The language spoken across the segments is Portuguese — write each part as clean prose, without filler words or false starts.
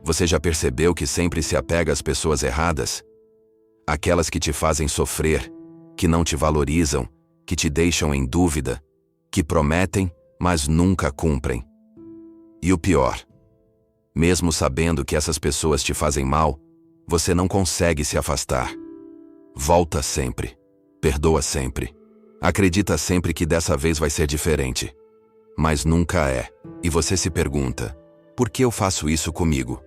Você já percebeu que sempre se apega às pessoas erradas? Aquelas que te fazem sofrer, que não te valorizam, que te deixam em dúvida, que prometem, mas nunca cumprem. E o pior, mesmo sabendo que essas pessoas te fazem mal, você não consegue se afastar. Volta sempre, perdoa sempre, acredita sempre que dessa vez vai ser diferente. Mas nunca é, e você se pergunta, por que eu faço isso comigo?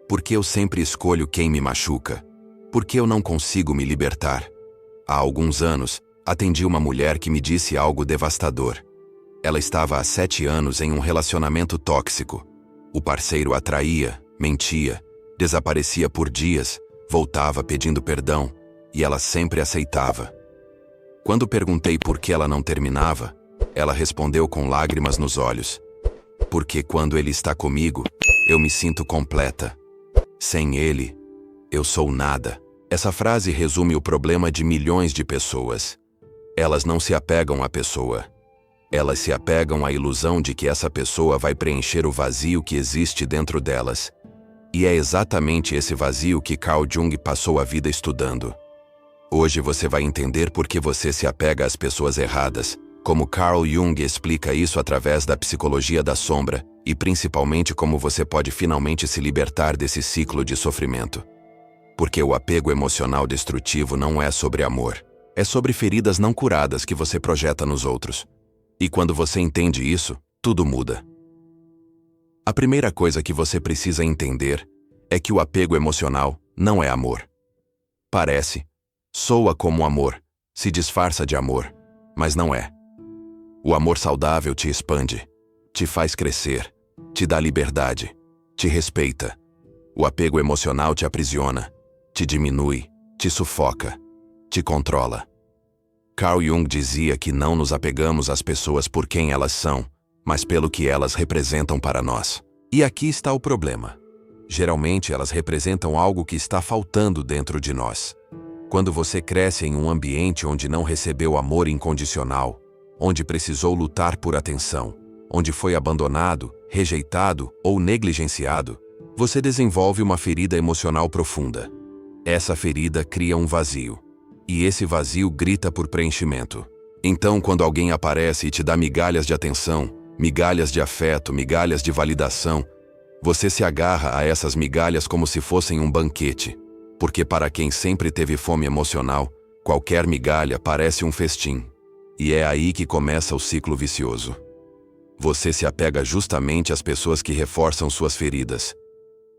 Por que eu sempre escolho quem me machuca? Por que eu não consigo me libertar? Há alguns anos, atendi uma mulher que me disse algo devastador. Ela estava há 7 anos em um relacionamento tóxico. O parceiro a traía, mentia, desaparecia por dias, voltava pedindo perdão, e ela sempre aceitava. Quando perguntei por que ela não terminava, ela respondeu com lágrimas nos olhos. Porque quando ele está comigo, eu me sinto completa. Sem ele, eu sou nada. Essa frase resume o problema de milhões de pessoas. Elas não se apegam à pessoa. Elas se apegam à ilusão de que essa pessoa vai preencher o vazio que existe dentro delas. E é exatamente esse vazio que Carl Jung passou a vida estudando. Hoje você vai entender por que você se apega às pessoas erradas, como Carl Jung explica isso através da psicologia da sombra, e principalmente como você pode finalmente se libertar desse ciclo de sofrimento. Porque o apego emocional destrutivo não é sobre amor, é sobre feridas não curadas que você projeta nos outros. E quando você entende isso, tudo muda. A primeira coisa que você precisa entender é que o apego emocional não é amor. Parece, soa como amor, se disfarça de amor, mas não é. O amor saudável te expande, te faz crescer, te dá liberdade, te respeita. O apego emocional te aprisiona, te diminui, te sufoca, te controla. Carl Jung dizia que não nos apegamos às pessoas por quem elas são, mas pelo que elas representam para nós. E aqui está o problema. Geralmente elas representam algo que está faltando dentro de nós. Quando você cresce em um ambiente onde não recebeu amor incondicional, onde precisou lutar por atenção, onde foi abandonado, rejeitado ou negligenciado, você desenvolve uma ferida emocional profunda. Essa ferida cria um vazio. E esse vazio grita por preenchimento. Então, quando alguém aparece e te dá migalhas de atenção, migalhas de afeto, migalhas de validação, você se agarra a essas migalhas como se fossem um banquete. Porque para quem sempre teve fome emocional, qualquer migalha parece um festim. E é aí que começa o ciclo vicioso. Você se apega justamente às pessoas que reforçam suas feridas.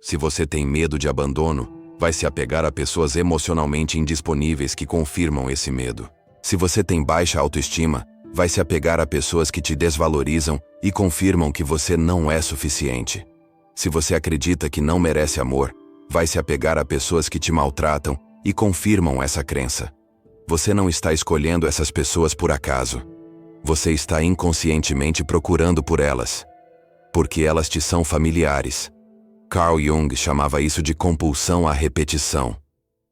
Se você tem medo de abandono, vai se apegar a pessoas emocionalmente indisponíveis que confirmam esse medo. Se você tem baixa autoestima, vai se apegar a pessoas que te desvalorizam e confirmam que você não é suficiente. Se você acredita que não merece amor, vai se apegar a pessoas que te maltratam e confirmam essa crença. Você não está escolhendo essas pessoas por acaso. Você está inconscientemente procurando por elas. Porque elas te são familiares. Carl Jung chamava isso de compulsão à repetição.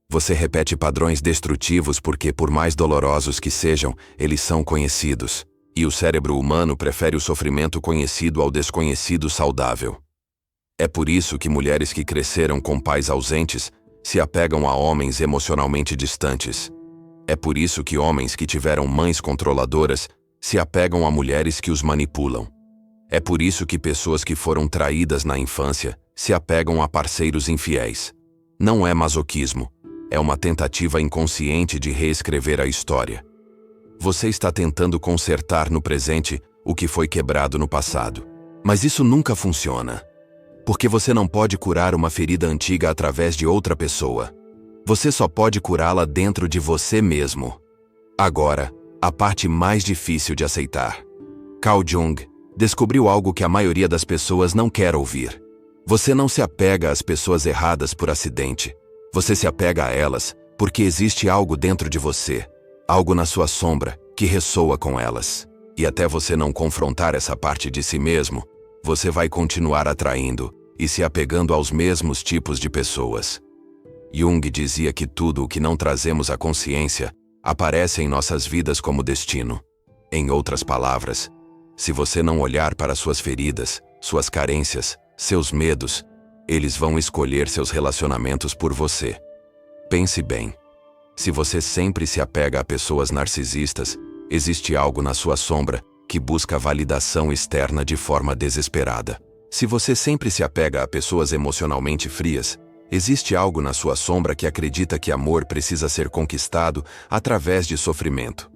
Você repete padrões destrutivos porque, por mais dolorosos que sejam, eles são conhecidos. E o cérebro humano prefere o sofrimento conhecido ao desconhecido saudável. É por isso que mulheres que cresceram com pais ausentes se apegam a homens emocionalmente distantes. É por isso que homens que tiveram mães controladoras se apegam a mulheres que os manipulam. É por isso que pessoas que foram traídas na infância se apegam a parceiros infiéis. Não é masoquismo, é uma tentativa inconsciente de reescrever a história. Você está tentando consertar no presente o que foi quebrado no passado. Mas isso nunca funciona. Porque você não pode curar uma ferida antiga através de outra pessoa. Você só pode curá-la dentro de você mesmo. Agora, a parte mais difícil de aceitar. Carl Jung descobriu algo que a maioria das pessoas não quer ouvir. Você não se apega às pessoas erradas por acidente. Você se apega a elas porque existe algo dentro de você, algo na sua sombra, que ressoa com elas. E até você não confrontar essa parte de si mesmo, você vai continuar atraindo e se apegando aos mesmos tipos de pessoas. Jung dizia que tudo o que não trazemos à consciência aparece em nossas vidas como destino. Em outras palavras, se você não olhar para suas feridas, suas carências, seus medos, Eles vão escolher seus relacionamentos por você. Pense bem. Se você sempre se apega a pessoas narcisistas, existe algo na sua sombra que busca validação externa de forma desesperada. Se você sempre se apega a pessoas emocionalmente frias, existe algo na sua sombra que acredita que amor precisa ser conquistado através de sofrimento.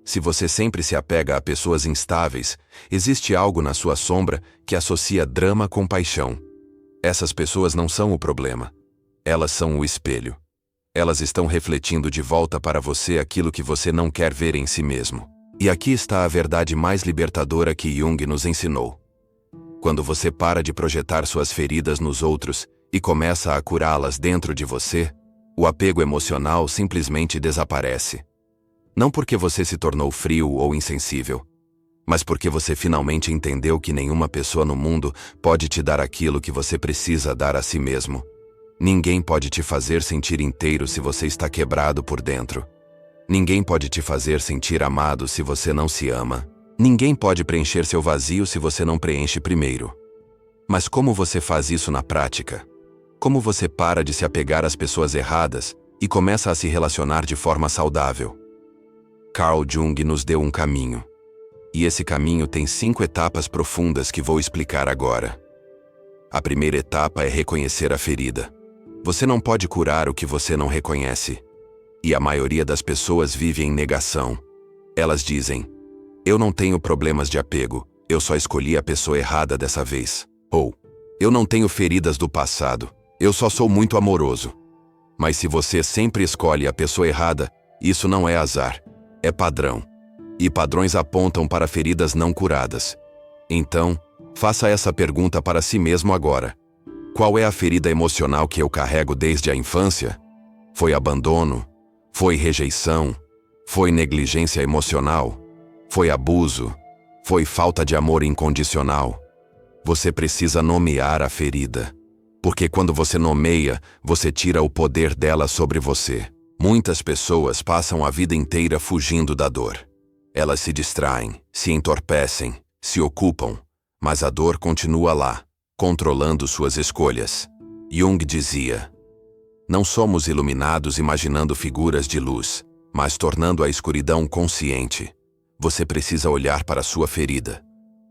Se você sempre se apega a pessoas instáveis, existe algo na sua sombra que associa drama com paixão. Essas pessoas não são o problema. Elas são o espelho. Elas estão refletindo de volta para você aquilo que você não quer ver em si mesmo. E aqui está a verdade mais libertadora que Jung nos ensinou. Quando você para de projetar suas feridas nos outros e começa a curá-las dentro de você, o apego emocional simplesmente desaparece. Não porque você se tornou frio ou insensível, mas porque você finalmente entendeu que nenhuma pessoa no mundo pode te dar aquilo que você precisa dar a si mesmo. Ninguém pode te fazer sentir inteiro se você está quebrado por dentro. Ninguém pode te fazer sentir amado se você não se ama. Ninguém pode preencher seu vazio se você não preenche primeiro. Mas como você faz isso na prática? Como você para de se apegar às pessoas erradas e começa a se relacionar de forma saudável? Carl Jung nos deu um caminho. E esse caminho tem 5 etapas profundas que vou explicar agora. A primeira etapa é reconhecer a ferida. Você não pode curar o que você não reconhece. E a maioria das pessoas vive em negação. Elas dizem: eu não tenho problemas de apego, eu só escolhi a pessoa errada dessa vez. Ou, eu não tenho feridas do passado, eu só sou muito amoroso. Mas se você sempre escolhe a pessoa errada, isso não é azar, é padrão. E padrões apontam para feridas não curadas. Então, faça essa pergunta para si mesmo agora. Qual é a ferida emocional que eu carrego desde a infância? Foi abandono? Foi rejeição? Foi negligência emocional? Foi abuso? Foi falta de amor incondicional? Você precisa nomear a ferida. Porque quando você nomeia, você tira o poder dela sobre você. Muitas pessoas passam a vida inteira fugindo da dor. Elas se distraem, se entorpecem, se ocupam, mas a dor continua lá, controlando suas escolhas. Jung dizia: não somos iluminados imaginando figuras de luz, mas tornando a escuridão consciente. Você precisa olhar para sua ferida,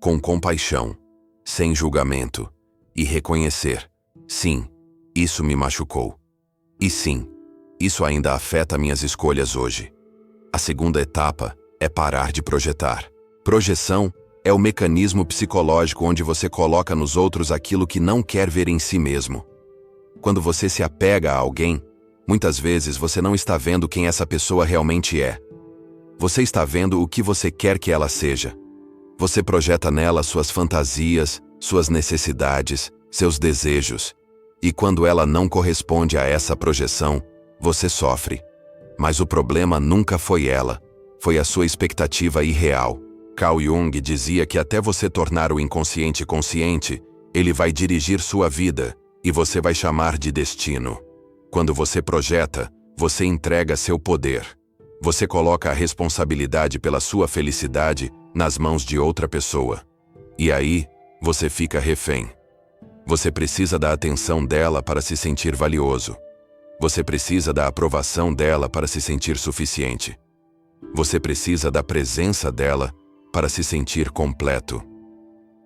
com compaixão, sem julgamento, e reconhecer: sim, isso me machucou. E sim, isso ainda afeta minhas escolhas hoje. A segunda etapa é parar de projetar. Projeção é o mecanismo psicológico onde você coloca nos outros aquilo que não quer ver em si mesmo. Quando você se apega a alguém, muitas vezes você não está vendo quem essa pessoa realmente é. Você está vendo o que você quer que ela seja. Você projeta nela suas fantasias, suas necessidades, seus desejos. E quando ela não corresponde a essa projeção, você sofre. Mas o problema nunca foi ela, foi a sua expectativa irreal. Carl Jung dizia que até você tornar o inconsciente consciente, ele vai dirigir sua vida, e você vai chamar de destino. Quando você projeta, você entrega seu poder. Você coloca a responsabilidade pela sua felicidade nas mãos de outra pessoa. E aí, você fica refém. Você precisa da atenção dela para se sentir valioso. Você precisa da aprovação dela para se sentir suficiente. Você precisa da presença dela para se sentir completo.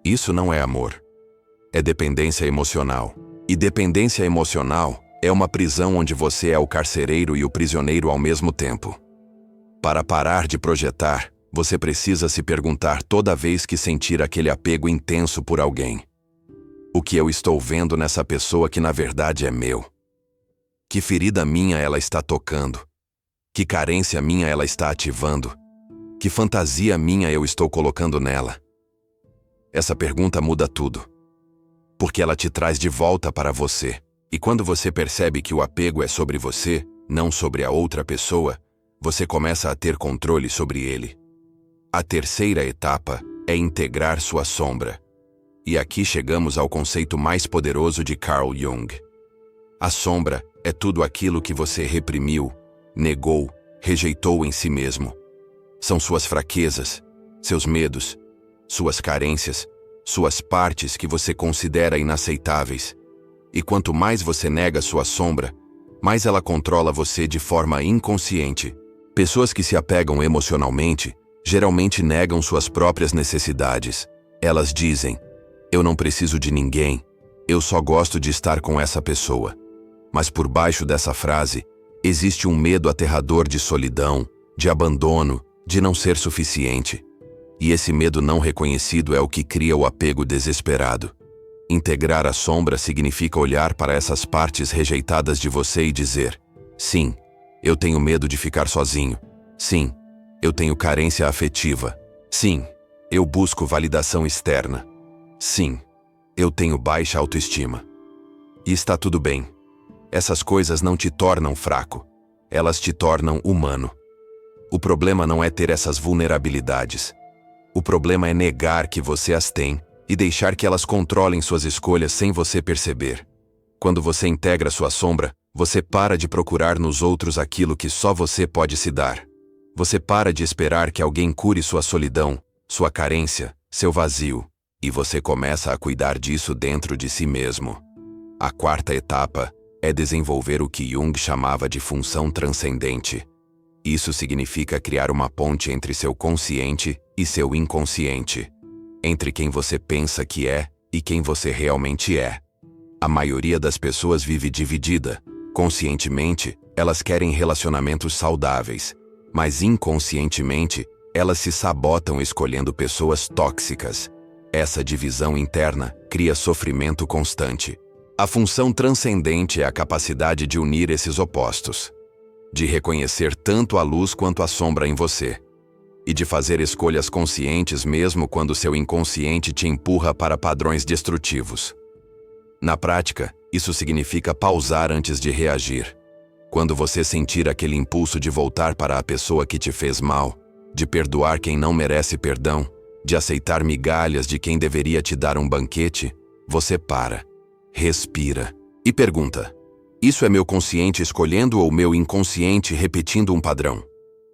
Isso não é amor. É dependência emocional. E dependência emocional é uma prisão onde você é o carcereiro e o prisioneiro ao mesmo tempo. Para parar de projetar, você precisa se perguntar toda vez que sentir aquele apego intenso por alguém: o que eu estou vendo nessa pessoa que na verdade é meu? Que ferida minha ela está tocando? Que carência minha ela está ativando? Que fantasia minha eu estou colocando nela? Essa pergunta muda tudo. Porque ela te traz de volta para você. E quando você percebe que o apego é sobre você, não sobre a outra pessoa, você começa a ter controle sobre ele. A terceira etapa é integrar sua sombra. E aqui chegamos ao conceito mais poderoso de Carl Jung. A sombra é tudo aquilo que você reprimiu, negou, rejeitou em si mesmo. São suas fraquezas, seus medos, suas carências, suas partes que você considera inaceitáveis. E quanto mais você nega sua sombra, mais ela controla você de forma inconsciente. Pessoas que se apegam emocionalmente geralmente negam suas próprias necessidades. Elas dizem: eu não preciso de ninguém, eu só gosto de estar com essa pessoa. Mas por baixo dessa frase, existe um medo aterrador de solidão, de abandono, de não ser suficiente. E esse medo não reconhecido é o que cria o apego desesperado. Integrar a sombra significa olhar para essas partes rejeitadas de você e dizer: sim, eu tenho medo de ficar sozinho. Sim, eu tenho carência afetiva. Sim, eu busco validação externa. Sim, eu tenho baixa autoestima. E está tudo bem. Essas coisas não te tornam fraco. Elas te tornam humano. O problema não é ter essas vulnerabilidades. O problema é negar que você as tem e deixar que elas controlem suas escolhas sem você perceber. Quando você integra sua sombra, você para de procurar nos outros aquilo que só você pode se dar. Você para de esperar que alguém cure sua solidão, sua carência, seu vazio, e você começa a cuidar disso dentro de si mesmo. A quarta etapa é desenvolver o que Jung chamava de função transcendente. Isso significa criar uma ponte entre seu consciente e seu inconsciente, entre quem você pensa que é e quem você realmente é. A maioria das pessoas vive dividida. Conscientemente, elas querem relacionamentos saudáveis, mas inconscientemente, elas se sabotam escolhendo pessoas tóxicas. Essa divisão interna cria sofrimento constante. A função transcendente é a capacidade de unir esses opostos, de reconhecer tanto a luz quanto a sombra em você, e de fazer escolhas conscientes mesmo quando seu inconsciente te empurra para padrões destrutivos. Na prática, isso significa pausar antes de reagir. Quando você sentir aquele impulso de voltar para a pessoa que te fez mal, de perdoar quem não merece perdão, de aceitar migalhas de quem deveria te dar um banquete, você para, respira e pergunta: isso é meu consciente escolhendo ou meu inconsciente repetindo um padrão?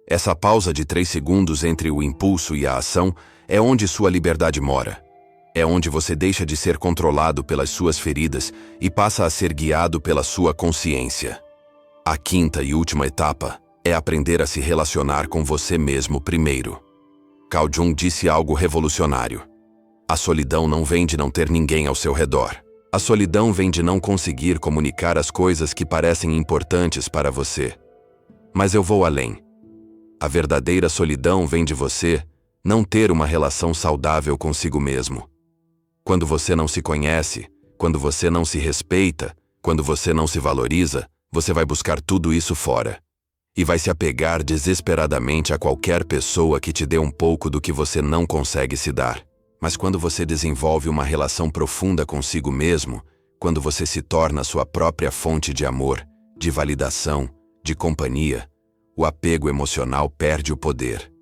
Essa pausa de 3 segundos entre o impulso e a ação é onde sua liberdade mora. É onde você deixa de ser controlado pelas suas feridas e passa a ser guiado pela sua consciência. A quinta e última etapa é aprender a se relacionar com você mesmo primeiro. Carl Jung disse algo revolucionário: a solidão não vem de não ter ninguém ao seu redor. A solidão vem de não conseguir comunicar as coisas que parecem importantes para você. Mas eu vou além. A verdadeira solidão vem de você não ter uma relação saudável consigo mesmo. Quando você não se conhece, quando você não se respeita, quando você não se valoriza, você vai buscar tudo isso fora. E vai se apegar desesperadamente a qualquer pessoa que te dê um pouco do que você não consegue se dar. Mas quando você desenvolve uma relação profunda consigo mesmo, quando você se torna sua própria fonte de amor, de validação, de companhia, o apego emocional perde o poder.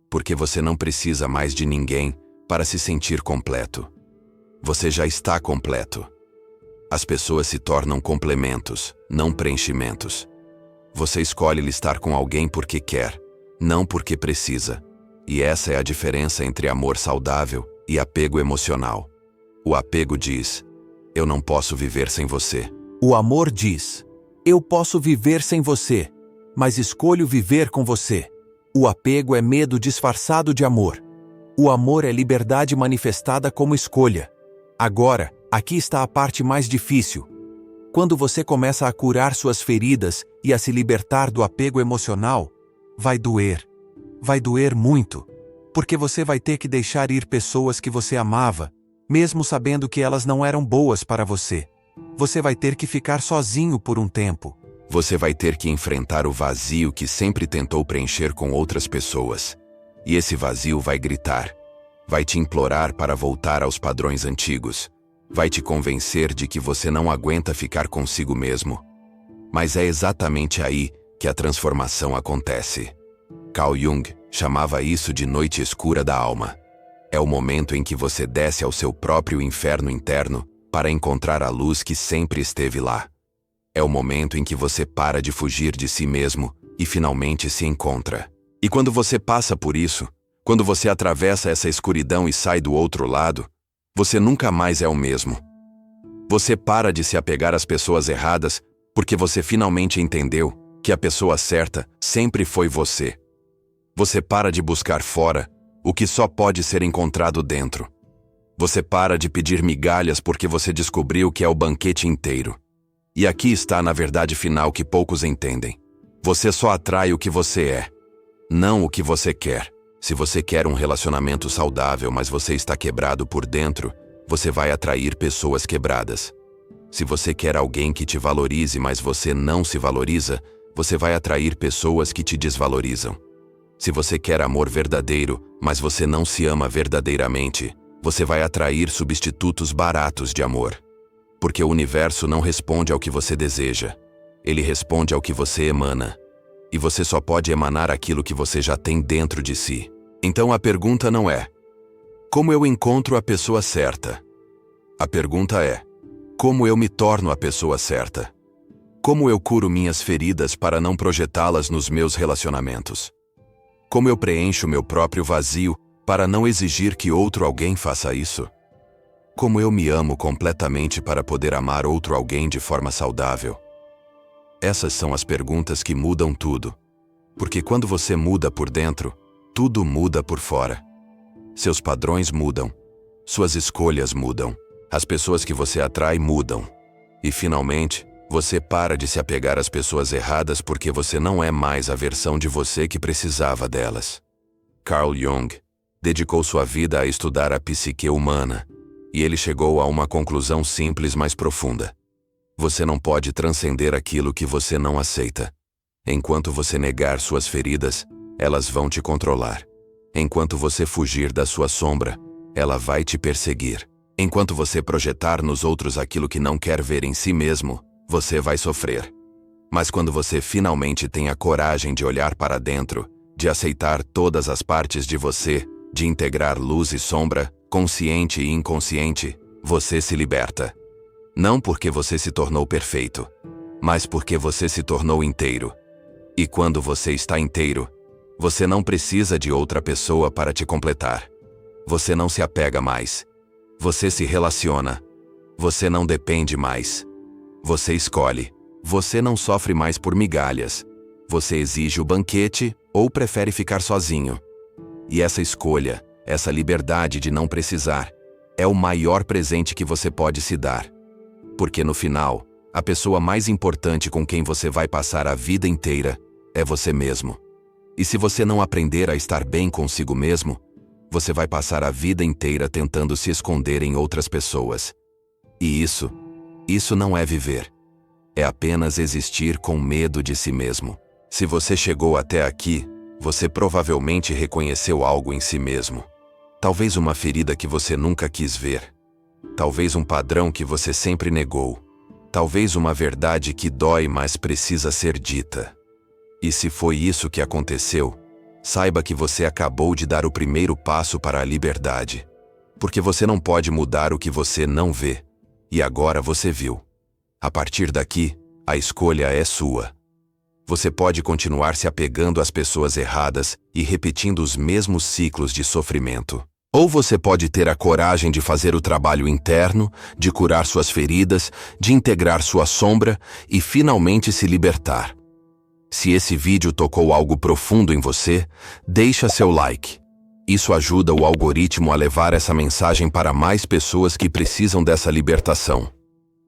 Porque você não precisa mais de ninguém para se sentir completo. Você já está completo. As pessoas se tornam complementos, não preenchimentos. Você escolhe estar com alguém porque quer, não porque precisa. E essa é a diferença entre amor saudável e apego emocional. O apego diz: eu não posso viver sem você. O amor diz: eu posso viver sem você, mas escolho viver com você. O apego é medo disfarçado de amor. O amor é liberdade manifestada como escolha. Agora, aqui está a parte mais difícil. Quando você começa a curar suas feridas e a se libertar do apego emocional, vai doer. Vai doer muito. Porque você vai ter que deixar ir pessoas que você amava, mesmo sabendo que elas não eram boas para você. Você vai ter que ficar sozinho por um tempo. Você vai ter que enfrentar o vazio que sempre tentou preencher com outras pessoas. E esse vazio vai gritar. Vai te implorar para voltar aos padrões antigos. Vai te convencer de que você não aguenta ficar consigo mesmo. Mas é exatamente aí que a transformação acontece. Carl Jung chamava isso de noite escura da alma. É o momento em que você desce ao seu próprio inferno interno para encontrar a luz que sempre esteve lá. É o momento em que você para de fugir de si mesmo e finalmente se encontra. E quando você passa por isso, quando você atravessa essa escuridão e sai do outro lado, você nunca mais é o mesmo. Você para de se apegar às pessoas erradas porque você finalmente entendeu que a pessoa certa sempre foi você. Você para de buscar fora o que só pode ser encontrado dentro. Você para de pedir migalhas porque você descobriu que é o banquete inteiro. E aqui está na verdade final que poucos entendem. Você só atrai o que você é, não o que você quer. Se você quer um relacionamento saudável, mas você está quebrado por dentro, você vai atrair pessoas quebradas. Se você quer alguém que te valorize, mas você não se valoriza, você vai atrair pessoas que te desvalorizam. Se você quer amor verdadeiro, mas você não se ama verdadeiramente, você vai atrair substitutos baratos de amor. Porque o universo não responde ao que você deseja. Ele responde ao que você emana. E você só pode emanar aquilo que você já tem dentro de si. Então a pergunta não é: como eu encontro a pessoa certa? A pergunta é: como eu me torno a pessoa certa? Como eu curo minhas feridas para não projetá-las nos meus relacionamentos? Como eu preencho meu próprio vazio para não exigir que outro alguém faça isso? Como eu me amo completamente para poder amar outro alguém de forma saudável? Essas são as perguntas que mudam tudo. Porque quando você muda por dentro, tudo muda por fora. Seus padrões mudam. Suas escolhas mudam. As pessoas que você atrai mudam. E finalmente, você para de se apegar às pessoas erradas porque você não é mais a versão de você que precisava delas. Carl Jung dedicou sua vida a estudar a psique humana. E ele chegou a uma conclusão simples, mas profunda. Você não pode transcender aquilo que você não aceita. Enquanto você negar suas feridas, elas vão te controlar. Enquanto você fugir da sua sombra, ela vai te perseguir. Enquanto você projetar nos outros aquilo que não quer ver em si mesmo, você vai sofrer. Mas quando você finalmente tem a coragem de olhar para dentro, de aceitar todas as partes de você, de integrar luz e sombra, consciente e inconsciente, você se liberta. Não porque você se tornou perfeito, mas porque você se tornou inteiro. E quando você está inteiro, você não precisa de outra pessoa para te completar. Você não se apega mais. Você se relaciona. Você não depende mais. Você escolhe. Você não sofre mais por migalhas. Você exige o banquete ou prefere ficar sozinho. E essa escolha, essa liberdade de não precisar, é o maior presente que você pode se dar. Porque no final, a pessoa mais importante com quem você vai passar a vida inteira é você mesmo. E se você não aprender a estar bem consigo mesmo, você vai passar a vida inteira tentando se esconder em outras pessoas. E isso não é viver. É apenas existir com medo de si mesmo. Se você chegou até aqui, você provavelmente reconheceu algo em si mesmo. Talvez uma ferida que você nunca quis ver. Talvez um padrão que você sempre negou. Talvez uma verdade que dói, mas precisa ser dita. E se foi isso que aconteceu, saiba que você acabou de dar o primeiro passo para a liberdade. Porque você não pode mudar o que você não vê. E agora você viu. A partir daqui, a escolha é sua. Você pode continuar se apegando às pessoas erradas e repetindo os mesmos ciclos de sofrimento. Ou você pode ter a coragem de fazer o trabalho interno, de curar suas feridas, de integrar sua sombra e finalmente se libertar. Se esse vídeo tocou algo profundo em você, deixa seu like. Isso ajuda o algoritmo a levar essa mensagem para mais pessoas que precisam dessa libertação.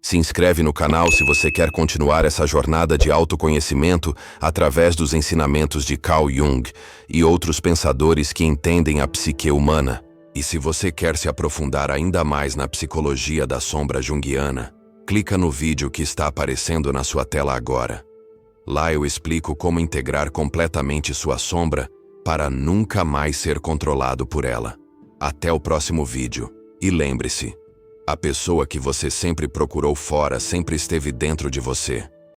Se inscreve no canal se você quer continuar essa jornada de autoconhecimento através dos ensinamentos de Carl Jung e outros pensadores que entendem a psique humana. E se você quer se aprofundar ainda mais na psicologia da sombra junguiana, clica no vídeo que está aparecendo na sua tela agora. Lá eu explico como integrar completamente sua sombra para nunca mais ser controlado por ela. Até o próximo vídeo. E lembre-se, a pessoa que você sempre procurou fora sempre esteve dentro de você.